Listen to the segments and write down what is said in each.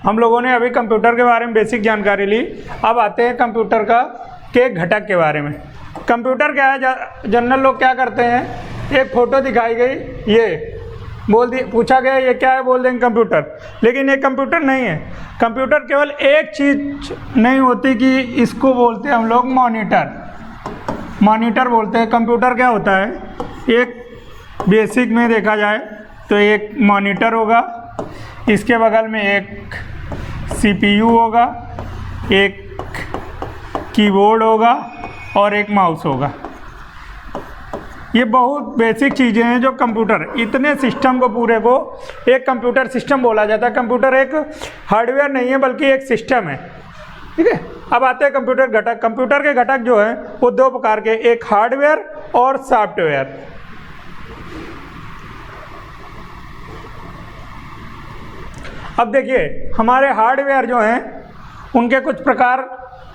हम लोगों ने अभी कंप्यूटर के बारे में बेसिक जानकारी ली। अब आते हैं कंप्यूटर के घटक के बारे में। कंप्यूटर क्या है, जनरल लोग क्या करते हैं, एक फ़ोटो दिखाई गई, ये पूछा गया ये क्या है, बोल देंगे कंप्यूटर। लेकिन ये कंप्यूटर नहीं है। कंप्यूटर केवल एक चीज़ नहीं होती कि इसको बोलते हैं हम लोग मॉनिटर बोलते हैं। कंप्यूटर क्या होता है, एक बेसिक में देखा जाए तो एक मॉनिटर होगा, इसके बगल में एक सीपीयू होगा, एक कीबोर्ड होगा और एक माउस होगा। ये बहुत बेसिक चीज़ें हैं जो कंप्यूटर, इतने सिस्टम को पूरे को एक कंप्यूटर सिस्टम बोला जाता है। कंप्यूटर एक हार्डवेयर नहीं है बल्कि एक सिस्टम है, ठीक है। अब आते हैं कंप्यूटर घटक। कंप्यूटर के घटक जो हैं वो दो प्रकार के, एक हार्डवेयर और सॉफ्टवेयर। अब देखिए हमारे हार्डवेयर जो हैं उनके कुछ प्रकार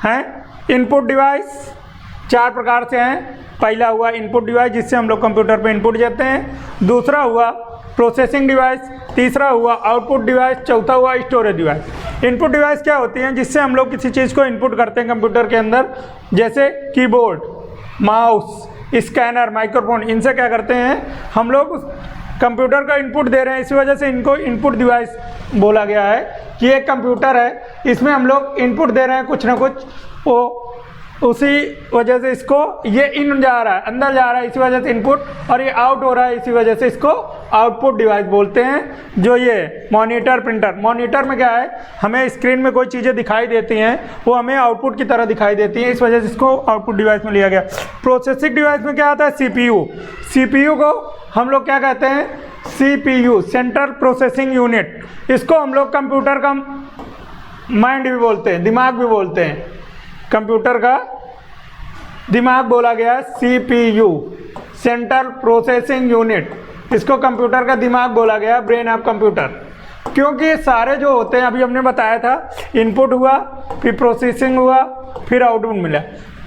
हैं। इनपुट डिवाइस 4 प्रकार से हैं। पहला हुआ इनपुट डिवाइस जिससे हम लोग कंप्यूटर पे इनपुट देते हैं। दूसरा हुआ प्रोसेसिंग डिवाइस। तीसरा हुआ आउटपुट डिवाइस। चौथा हुआ स्टोरेज डिवाइस। इनपुट डिवाइस क्या होती हैं, जिससे हम लोग किसी चीज़ को इनपुट करते हैं कंप्यूटर के अंदर, जैसे कीबोर्ड, माउस, स्कैनर, माइक्रोफोन। इनसे क्या करते हैं हम लोग कंप्यूटर का इनपुट दे रहे हैं, इसी वजह से इनको इनपुट डिवाइस बोला गया है कि एक कंप्यूटर है, इसमें हम लोग इनपुट दे रहे हैं कुछ ना कुछ, वो उसी वजह से इसको ये इन जा रहा है, अंदर जा रहा है, इसी वजह से इनपुट, और ये आउट हो रहा है, इसी वजह से इसको आउटपुट डिवाइस बोलते हैं। जो ये मॉनिटर, प्रिंटर, मॉनिटर में क्या है, हमें स्क्रीन में कोई चीज़ें दिखाई देती हैं, वो हमें आउटपुट की तरह दिखाई देती हैं, इस वजह से इसको आउटपुट डिवाइस में लिया गया। प्रोसेसिंग डिवाइस में क्या आता है, सीपीयू। सीपीयू को हम लोग क्या कहते हैं, सीपीयू, सेंट्रल प्रोसेसिंग यूनिट। इसको हम लोग कंप्यूटर का माइंड भी बोलते हैं, दिमाग भी बोलते हैं। कंप्यूटर का दिमाग बोला गया सीपीयू, सेंट्रल प्रोसेसिंग यूनिट। इसको कंप्यूटर का दिमाग बोला गया, ब्रेन ऑफ कंप्यूटर। क्योंकि सारे जो होते हैं, अभी हमने बताया था, इनपुट हुआ, फिर प्रोसेसिंग हुआ, फिर आउटपुट मिला।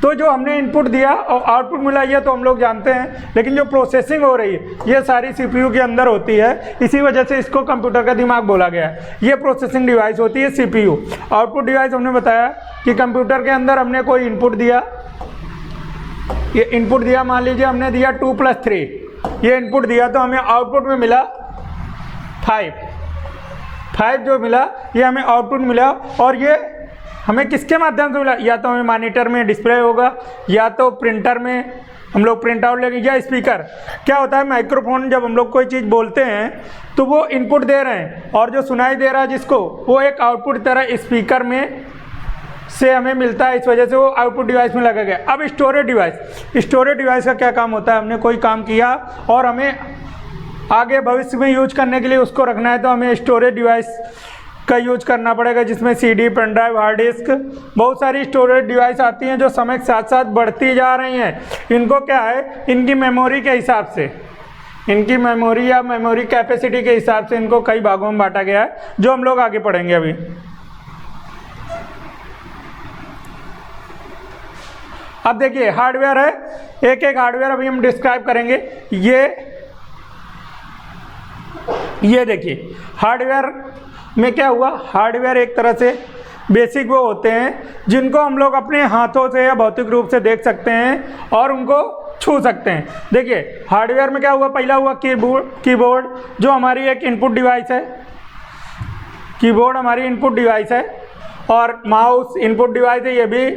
तो जो हमने इनपुट दिया और आउटपुट मिला ये तो हम लोग जानते हैं, लेकिन जो प्रोसेसिंग हो रही है ये सारी सीपीयू के अंदर होती है, इसी वजह से इसको कंप्यूटर का दिमाग बोला गया है। ये प्रोसेसिंग डिवाइस होती है सीपीयू। आउटपुट डिवाइस हमने बताया कि कंप्यूटर के अंदर हमने कोई इनपुट दिया, ये इनपुट दिया, मान लीजिए हमने दिया 2 + 3, ये इनपुट दिया तो हमें आउटपुट में मिला 5 जो मिला ये हमें आउटपुट मिला। और ये हमें किसके माध्यम से मिला, या तो हमें मॉनिटर में डिस्प्ले होगा, या तो प्रिंटर में हम लोग प्रिंट आउट लेंगे, या स्पीकर। क्या होता है, माइक्रोफोन, जब हम लोग कोई चीज़ बोलते हैं तो वो इनपुट दे रहे हैं, और जो सुनाई दे रहा है जिसको, वो एक आउटपुट तरह स्पीकर में से हमें मिलता है, इस वजह से वो आउटपुट डिवाइस में लगा गया। अब स्टोरेज डिवाइस का क्या काम होता है, हमने कोई काम किया और हमें आगे भविष्य में यूज करने के लिए उसको रखना है, तो हमें स्टोरेज डिवाइस का यूज करना पड़ेगा, जिसमें CD, pen drive, hard disk, बहुत सारी स्टोरेज डिवाइस आती हैं जो समय के साथ साथ बढ़ती जा रही हैं। इनको क्या है, इनकी मेमोरी के हिसाब से, इनकी मेमोरी या मेमोरी कैपेसिटी के हिसाब से इनको कई भागों में बांटा गया है, जो हम लोग आगे पढ़ेंगे अभी। अब देखिए हार्डवेयर है, एक एक हार्डवेयर अभी हम डिस्क्राइब करेंगे। ये देखिए हार्डवेयर में क्या हुआ, हार्डवेयर एक तरह से बेसिक वो होते हैं जिनको हम लोग अपने हाथों से या भौतिक रूप से देख सकते हैं और उनको छू सकते हैं। देखिए हार्डवेयर में क्या हुआ, पहला हुआ कीबोर्ड जो हमारी एक इनपुट डिवाइस है, कीबोर्ड हमारी इनपुट डिवाइस है, और माउस इनपुट डिवाइस है, ये भी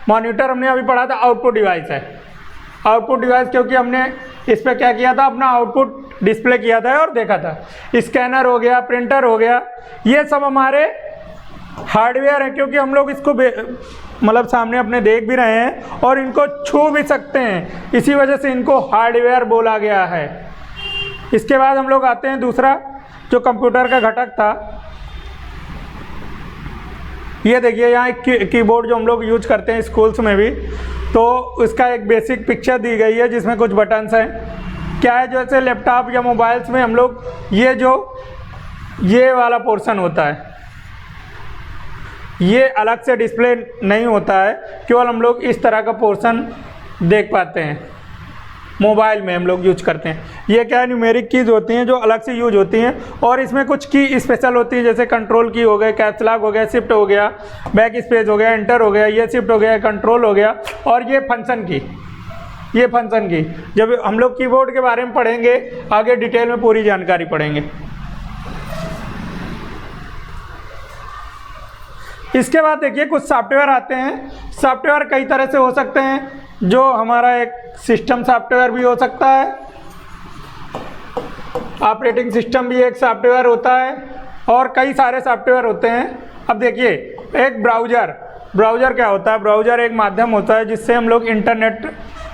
मॉनिटर हमने अभी पढ़ा था आउटपुट डिवाइस है। आउटपुट डिवाइस क्योंकि हमने इस पर क्या किया था, अपना आउटपुट डिस्प्ले किया था और देखा था। स्कैनर हो गया, प्रिंटर हो गया, ये सब हमारे हार्डवेयर है, क्योंकि हम लोग इसको मतलब सामने अपने देख भी रहे हैं और इनको छू भी सकते हैं, इसी वजह से इनको हार्डवेयर बोला गया है। इसके बाद हम लोग आते हैं दूसरा जो कंप्यूटर का घटक था, ये देखिए यहाँ एक कीबोर्ड जो हम लोग यूज करते हैं स्कूल्स में भी, तो इसका एक बेसिक पिक्चर दी गई है जिसमें कुछ बटन्स हैं। क्या है, जैसे लैपटॉप या मोबाइल्स में हम लोग ये वाला पोर्शन होता है, ये अलग से डिस्प्ले नहीं होता है, केवल हम लोग इस तरह का पोर्शन देख पाते हैं। मोबाइल में हम लोग यूज करते हैं। ये क्या है, न्यूमेरिक कीज होती हैं जो अलग से यूज होती हैं, और इसमें कुछ की स्पेशल होती है, जैसे कंट्रोल की हो गए, कैप्स लॉक हो गया, शिफ्ट हो गया, बैक स्पेस हो गया, एंटर हो गया, ये शिफ्ट हो गया, कंट्रोल हो गया, और ये फंक्शन की, ये फंक्शन की। जब हम लोग कीबोर्ड के बारे में पढ़ेंगे आगे डिटेल में पूरी जानकारी पढ़ेंगे। इसके बाद देखिए कुछ सॉफ्टवेयर आते हैं। सॉफ्टवेयर कई तरह से हो सकते हैं, जो हमारा एक सिस्टम सॉफ्टवेयर भी हो सकता है, ऑपरेटिंग सिस्टम भी एक सॉफ्टवेयर होता है, और कई सारे सॉफ्टवेयर होते हैं। अब देखिए एक ब्राउज़र, ब्राउज़र क्या होता है, ब्राउज़र एक माध्यम होता है जिससे हम लोग इंटरनेट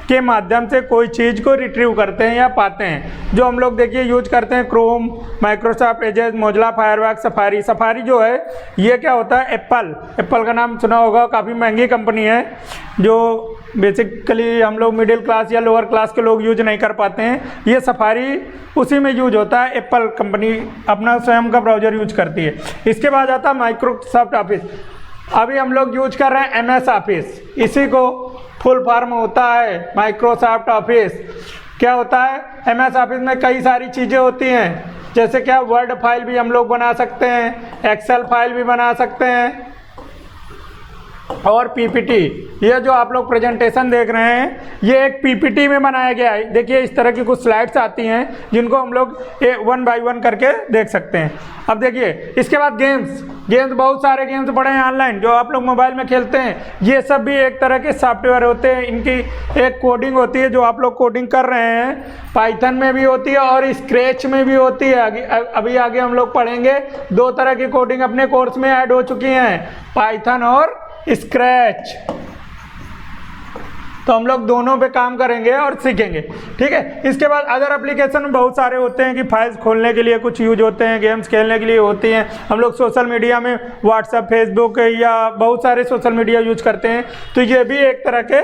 के माध्यम से कोई चीज़ को रिट्रीव करते हैं या पाते हैं। जो हम लोग देखिए यूज करते हैं Chrome, Microsoft Edges, Mozilla Firefox, Safari. Safari जो है ये क्या होता है, एप्पल का नाम सुना होगा, काफ़ी महंगी कंपनी है जो बेसिकली हम लोग मिडिल क्लास या लोअर क्लास के लोग यूज नहीं कर पाते हैं। ये सफारी उसी में यूज होता है, एप्पल कंपनी अपना स्वयं का ब्राउज़र यूज करती है। इसके बाद आता है माइक्रोसॉफ्ट ऑफिस। अभी हम लोग यूज कर रहे हैं MS ऑफिस, इसी को फुल फॉर्म होता है माइक्रोसॉफ्ट ऑफिस। क्या होता है, MS ऑफिस में कई सारी चीज़ें होती हैं, जैसे क्या वर्ड फाइल भी हम लोग बना सकते हैं, एक्सेल फाइल भी बना सकते हैं, और PPT। ये जो आप लोग प्रेजेंटेशन देख रहे हैं ये एक PPT में बनाया गया है। देखिए इस तरह की कुछ स्लाइड्स आती हैं जिनको हम लोग 1 बाय 1 करके देख सकते हैं। अब देखिए इसके बाद गेम्स बहुत सारे गेम्स पड़े हैं ऑनलाइन जो आप लोग मोबाइल में खेलते हैं। ये सब भी एक तरह के सॉफ्टवेयर होते हैं, इनकी एक कोडिंग होती है जो आप लोग कोडिंग कर रहे हैं, पाइथन में भी होती है और स्क्रैच में भी होती है। अभी आगे हम लोग पढ़ेंगे, 2 तरह की कोडिंग अपने कोर्स में ऐड हो चुकी हैं, पाइथन और स्क्रैच। तो हम लोग दोनों पे काम करेंगे और सीखेंगे, ठीक है। इसके बाद अदर एप्लीकेशन बहुत सारे होते हैं कि फाइल्स खोलने के लिए कुछ यूज होते हैं, गेम्स खेलने के लिए होती हैं। हम लोग सोशल मीडिया में व्हाट्सएप, फेसबुक या बहुत सारे सोशल मीडिया यूज करते हैं, तो ये भी एक तरह के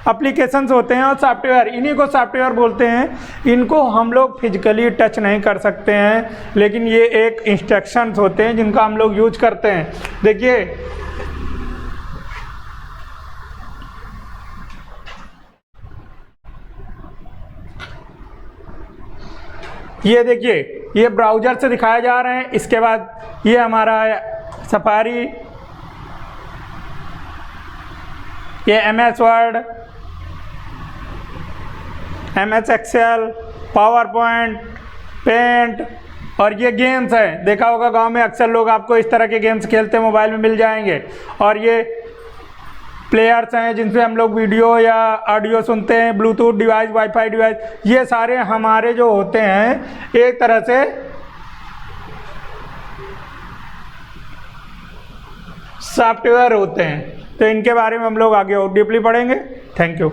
एप्लीकेशंस होते हैं और सॉफ्टवेयर, इन्हीं को सॉफ्टवेयर बोलते हैं। इनको हम लोग फिजिकली टच नहीं कर सकते हैं, लेकिन ये एक इंस्ट्रक्शंस होते हैं जिनका हम लोग यूज करते हैं। देखिए ये देखिए ये ब्राउज़र से दिखाए जा रहे हैं। इसके बाद ये हमारा सफारी, ये MS Word, MS Excel, PowerPoint, paint, और ये गेम्स हैं। देखा होगा गांव में अक्सर लोग आपको इस तरह के गेम्स खेलते हैं मोबाइल में मिल जाएंगे। और ये प्लेयर्स हैं जिनसे हम लोग वीडियो या ऑडियो सुनते हैं, ब्लूटूथ डिवाइस, वाईफाई डिवाइस, ये सारे हमारे जो होते हैं एक तरह से सॉफ्टवेयर होते हैं। तो इनके बारे में हम लोग आगे और डीपली पढ़ेंगे। Thank you.